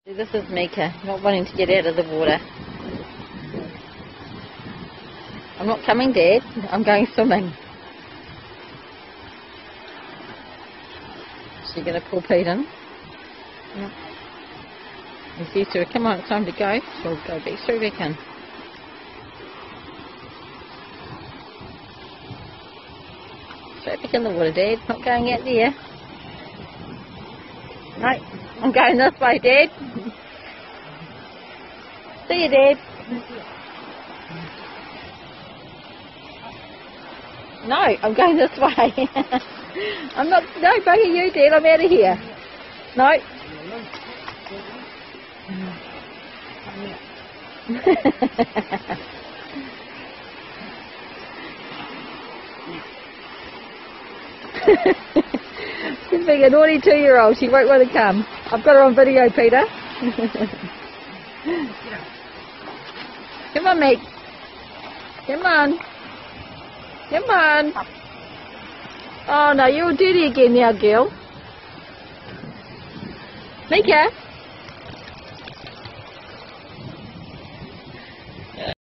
This is Mika, not wanting to get out of the water. I'm not coming, Dad. I'm going swimming. Is she going to pull Pete in? Yeah. He says to her, come on, it's time to go. She'll go back straight back in. Straight back in the water, Dad. Not going out there. No, I'm going this way, Dad. See you, Dad. No, I'm going this way. I'm not, no, bugger you, Dad, I'm out of here. No. She's being a naughty 2-year-old, she won't want to come. I've got her on video, Peter. Come on, mate. Come on. Come on. Oh no, you're dirty again now, girl. Mika.